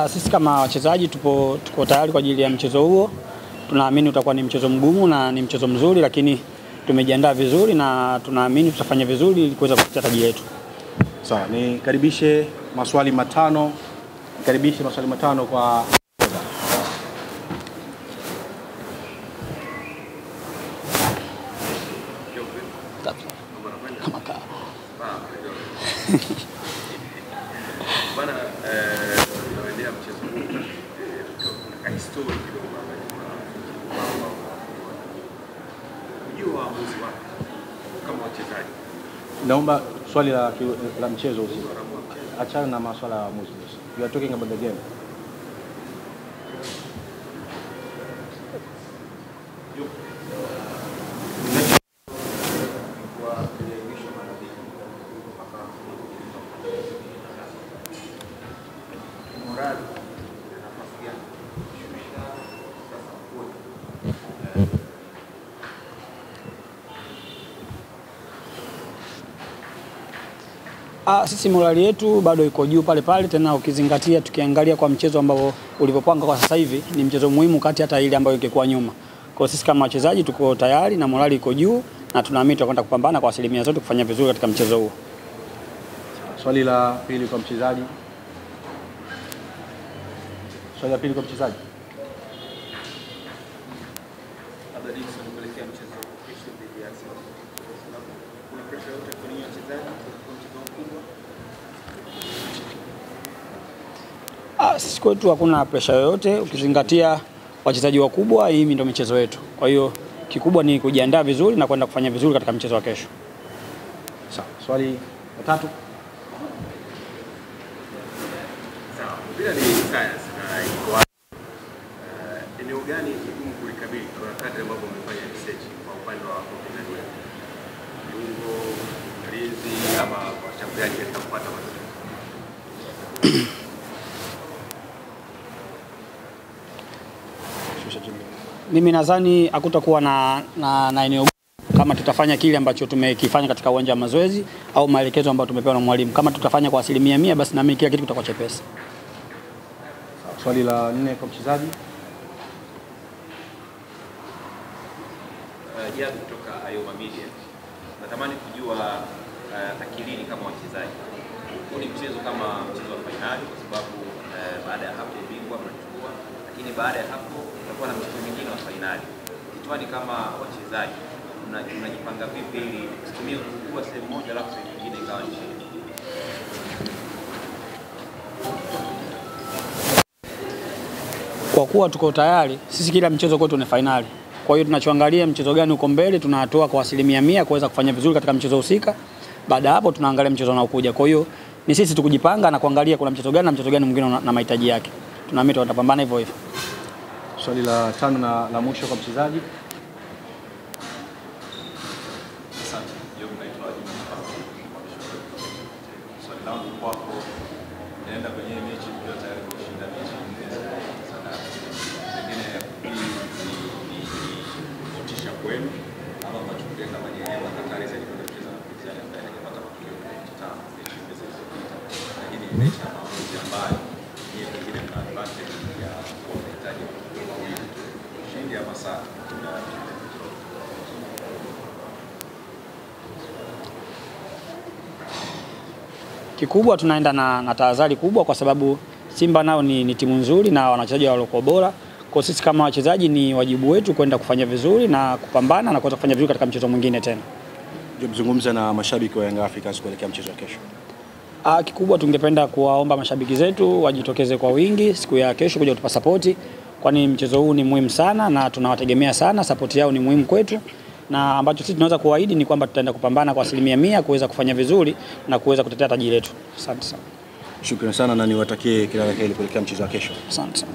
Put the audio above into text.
Sisi kama wachezaji tuko tayari kwa ajili ya mchezo huo. Tunaamini utakuwa ni mchezo mgumu na ni mchezo mzuri, lakini tumejiandaa vizuri na tunaamini tutafanya vizuri ili kuweza kutetea taji letu. Sawa, nikaribishe maswali matano. Kwa bana tunaendelea mchezo huu kuna historia kidogo kujua waamuzi wake kama wachezaji. Naomba swali la mchezo usio. Achana na masuala ya waamuzi. You are talking about the game. Sisi morali yetu bado iko juu pale pale, tena ukizingatia tukiangalia kwa mchezo ambao ulivyopanga kwa sasa hivi ni mchezo muhimu kati hata ile ambayo ingekuwa nyuma. Kwa sisi kama wachezaji tuko tayari na morali iko juu na tunaamini tutakwenda kupambana kwa asilimia zote kufanya vizuri katika mchezo huo. Swali la pili kwa mchezaji. Sisi kwetu hakuna pressure yoyote, ukizingatia wachezaji wakubwa, hii ndio michezo yetu. Kwa hiyo kikubwa ni kujiandaa vizuri na kwenda kufanya vizuri katika mchezo wa kesho. Sawa, swali la tatu. Sawa, bila ni science na iko eneo gani gumu kulikabili kwa kadri ambapo mmefanya research kwa upande wa wapinzani wetu? Viungo, mlinzi ama washambuliaji katika kupata matokeo? Mimi nadhani hakutakuwa na eneo kama tutafanya kile ambacho tumekifanya katika uwanja wa mazoezi au maelekezo ambayo tumepewa na mwalimu. Kama tutafanya kwa 100%, basi na mimi kila kitu kitakuwa chepesi. Swali la 4 kwa mchezaji. Jabu kutoka Ayoma Media. Natamani kujua akilini kama wachezaji. Huu ni mchezo kama mchezo wa finali kwa sababu baada ya hapo bingwa mnachukua, lakini baada ya hapo tutakuwa na mchezo mwingine wa finali. Kichwani kama wachezaji mnajipanga vipi ili msitumie kuwa sehemu moja alafu sehemu nyingine ikawa chini? Kwa kuwa tuko tayari, sisi kila mchezo kwetu ni finali. Kwa hiyo tunachoangalia mchezo gani uko mbele, tunatoa kwa 100% kuweza kufanya vizuri katika mchezo husika. Baada ya hapo tunaangalia mchezo unaokuja. Kwa hiyo ni sisi tukujipanga na kuangalia kuna mchezo gani na mchezo gani mwingine na mahitaji yake. Tunaamini tutapambana hivyo hivyo. Swali la 5 na la mwisho kwa mchezaji. Asante. Swali langu kwako, naenda kwenye mechi kwa tayari kushinda mechi sana. Pengine ni motisha kwenu ama mnachukulia kama ni hatari zaidi kwa kucheza na mpinzani ambaye hajapata matokeo kwa mechi 5 mechi zilizopita. Lakini mechi ambayo ni pengine mna advantage ya kuhitaji ushindi ama sare. Kikubwa tunaenda na tahadhari kubwa kwa sababu Simba nao ni timu nzuri na wanachezaji walio bora. Kwa sisi kama wachezaji ni wajibu wetu kwenda kufanya vizuri na kupambana na kuweza kufanya vizuri katika mchezo mwingine tena. Mzungumza na mashabiki wa Young Africans kuelekea mchezo wa kesho. Kikubwa tungependa kuwaomba mashabiki zetu wajitokeze kwa wingi siku ya kesho kuja kutupa support, kwani mchezo huu ni muhimu sana na tunawategemea sana. Support yao ni muhimu kwetu, na ambacho sisi tunaweza kuahidi ni kwamba tutaenda kupambana kwa 100% kuweza kufanya vizuri na kuweza kutetea taji letu. Asante sana. Shukrani sana na niwatakie kila la heri kuelekea mchezo wa kesho. Asante sana.